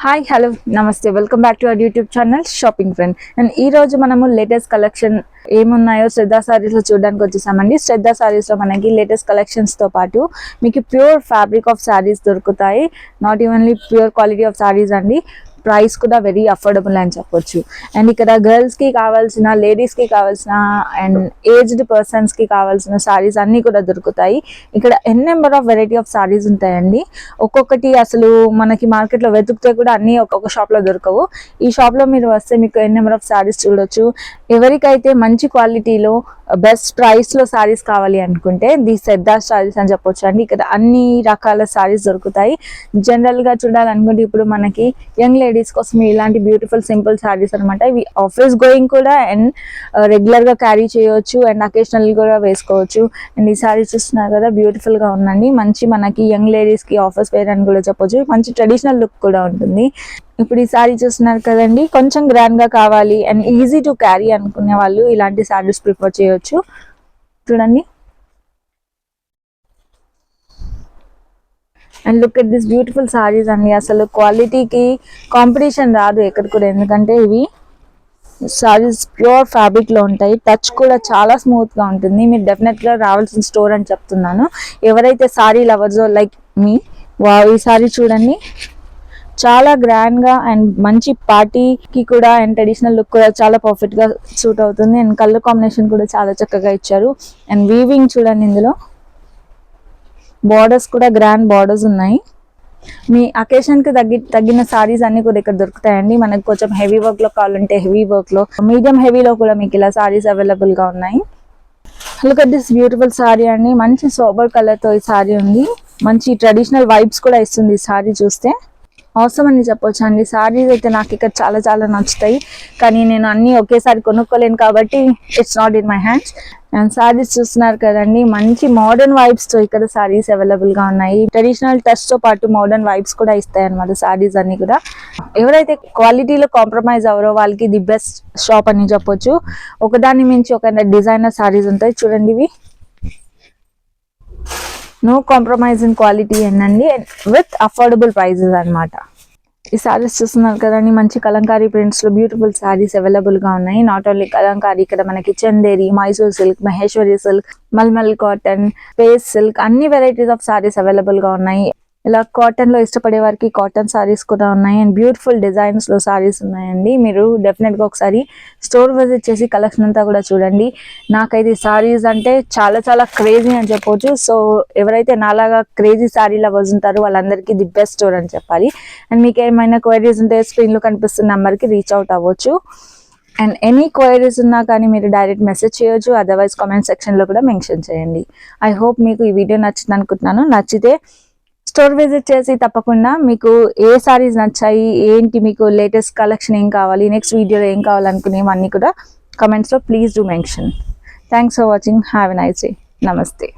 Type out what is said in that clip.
Hi hello నమస్తే welcome back to our YouTube channel shopping friend. And ఈ రోజు మనము లేటెస్ట్ కలెక్షన్ ఏమున్నాయో శ్రద్ధ సారీస్ లో చూడడానికి వచ్చేసామండి. శ్రద్ధ సారీస్ లో మనకి లేటెస్ట్ కలెక్షన్స్ తో పాటు మీకు ప్యూర్ ఫ్యాబ్రిక్ ఆఫ్ సారీస్ దొరుకుతాయి. Not evenly pure quality of saris అండి, ప్రైస్ కూడా వెరీ అఫోర్డబుల్ అని చెప్పొచ్చు. అండ్ ఇక్కడ గర్ల్స్ కి కావాల్సిన, లేడీస్ కి కావాల్సిన అండ్ ఏజ్డ్ పర్సన్స్ కి కావాల్సిన సారీస్ అన్ని కూడా దొరుకుతాయి. ఇక్కడ number of variety of saris ఉంటాయండి. ఒక్కొక్కటి అసలు మనకి మార్కెట్ లో వెతుకుతే కూడా అన్ని ఒక్కొక్క షాప్ లో దొరకవు. ఈ షాప్ లో మీరు వస్తే మీకు నెంబర్ ఆఫ్ సారీస్ చూడొచ్చు. ఎవరికైతే మంచి క్వాలిటీలో బెస్ట్ ప్రైస్ లో సారీస్ కావాలి అనుకుంటే ది శ్రద్ధ సారీస్ అని చెప్పొచ్చు అండి. ఇక్కడ అన్ని రకాల సారీస్ దొరుకుతాయి. జనరల్ గా చూడాలనుకుంటే ఇప్పుడు మనకి యంగ్ లేడీస్ కోసం ఇలాంటి బ్యూటిఫుల్ సింపుల్ సారీస్ అనమాట. ఇవి ఆఫీస్ గోయింగ్ కూడా అండ్ రెగ్యులర్ గా క్యారీ చేయవచ్చు అండ్ అకేషనల్ కూడా వేసుకోవచ్చు. అండ్ ఈ సారీస్ చూస్తున్నారు కదా, బ్యూటిఫుల్ గా ఉందండి. మంచి మనకి యంగ్ లేడీస్ కి ఆఫీస్ వేర్ అని కూడా చెప్పొచ్చు. మంచి ట్రెడిషనల్ లుక్ కూడా ఉంటుంది. ఇప్పుడు ఈ సారీ చూస్తున్నారు కదండి, కొంచెం గ్రాండ్ గా కావాలి అండ్ ఈజీ టు క్యారీ అనుకునే వాళ్ళు ఇలాంటి సారీస్ ప్రిఫర్ చేయొచ్చు. చూడండి, and look at this beautiful saris అండి. అసలు క్వాలిటీకి కాంపిటీషన్ రాదు ఎక్కడ కూడా, ఎందుకంటే ఇవి సారీస్ ప్యూర్ ఫ్యాబ్రిక్ లో ఉంటాయి. టచ్ కూడా చాలా స్మూత్ గా ఉంటుంది. మీరు డెఫినెట్ గా రావాల్సిన స్టోర్ అని చెప్తున్నాను. ఎవరైతే సారీ లవర్స్ లైక్ మీ, ఈ సారీ చూడండి, చాలా గ్రాండ్ గా అండ్ మంచి పార్టీకి కూడా అండ్ ట్రెడిషనల్ లుక్ కూడా చాలా పర్ఫెక్ట్ గా సూట్ అవుతుంది. అండ్ కలర్ కాంబినేషన్ కూడా చాలా చక్కగా ఇచ్చారు. అండ్ వీవింగ్ చూడండి, ఇందులో బార్డర్స్ కూడా గ్రాండ్ బార్డర్స్ ఉన్నాయి. మీ అకేషన్ కి తగ్గిన సారీస్ అన్ని కూడా ఇక్కడ దొరుకుతాయండి. మనకు కొంచెం హెవీ వర్క్ లో కావాలంటే హెవీ వర్క్ లో, మీడియం హెవీలో కూడా మీకు ఇలా సారీస్ అవైలబుల్ గా ఉన్నాయి. Look at this beautiful sorry అండి. మంచి సోబర్ కలర్ తో ఈ సారీ ఉంది. మంచి ట్రెడిషనల్ వైబ్స్ కూడా ఇస్తుంది ఈ సారీ చూస్తే. అవసరం అని చెప్పొచ్చు అండి. సారీస్ అయితే నాకు ఇక్కడ చాలా చాలా నచ్చుతాయి, కానీ నేను అన్ని ఒకేసారి కొనుక్కోలేను కాబట్టి it's not in my hands. And saris చూస్తున్నారు కదండి, మంచి మోడర్న్ వైబ్స్ తో ఇక్కడ సారీస్ అవైలబుల్ గా ఉన్నాయి. ట్రెడిషనల్ టచ్ తో పాటు మోడర్న్ వైబ్స్ కూడా ఇస్తాయి అనమాట సారీస్ అన్ని కూడా. ఎవరైతే క్వాలిటీలో కాంప్రమైజ్ అవరో వాళ్ళకి ది బెస్ట్ షాప్ అని చెప్పొచ్చు. ఒకదాని మించి ఒక డిజైనర్ సారీస్ ఉంటాయి. చూడండి, ఇవి నో కాంప్రమైజ్ ఇన్ క్వాలిటీ అండి, విత్ అఫోర్డబుల్ ప్రైజెస్ అనమాట. ఈ సారీస్ చూస్తున్నారు కదండి, మంచి కలంకారీ ప్రింట్స్ లో బ్యూటిఫుల్ సారీస్ అవైలబుల్ గా ఉన్నాయి. నాట్ ఓన్లీ కలంకారీ, ఇక్కడ మనకి Chanderi, Mysore silk, Maheshwari silk, malmal cotton, స్పేస్ సిల్క్, అన్ని వెరైటీస్ ఆఫ్ సారీస్ అవైలబుల్ గా ఉన్నాయి. ఇలా కాటన్ లో ఇష్టపడే వారికి కాటన్ సారీస్ కూడా ఉన్నాయి. అండ్ బ్యూటిఫుల్ డిజైన్స్ లో సారీస్ ఉన్నాయండి. మీరు డెఫినెట్ గా ఒకసారి స్టోర్ విజిట్ చేసి కలెక్షన్ అంతా కూడా చూడండి. నాకైతే సారీస్ అంటే చాలా చాలా క్రేజీ అని చెప్పొచ్చు. సో ఎవరైతే నాలాగా క్రేజీ సారీ లవర్స్ ఉంటారో వాళ్ళందరికీ ది బెస్ట్ స్టోర్ అని చెప్పాలి. అండ్ మీకు ఏమైనా క్వైరీస్ ఉంటే స్క్రీన్ లో కనిపిస్తున్న నెంబర్ కి రీచ్ అవుట్ అవ్వచ్చు. అండ్ ఎనీ క్వైరీస్ ఉన్నా కానీ మీరు డైరెక్ట్ మెసేజ్ చేయొచ్చు, అదర్వైజ్ కామెంట్ సెక్షన్ లో కూడా మెన్షన్ చేయండి. ఐ హోప్ మీకు ఈ వీడియో నచ్చింది అనుకుంటున్నాను. నచ్చితే స్టోర్ విజిట్ చేసి తప్పకుండా మీకు ఏ సారీస్ నచ్చాయి, ఏంటి మీకు లేటెస్ట్ కలెక్షన్ ఏం కావాలి, నెక్స్ట్ వీడియోలో ఏం కావాలనుకునేవన్నీ కూడా కమెంట్స్లో please do mention. Thanks for watching. Have a nice day. నమస్తే.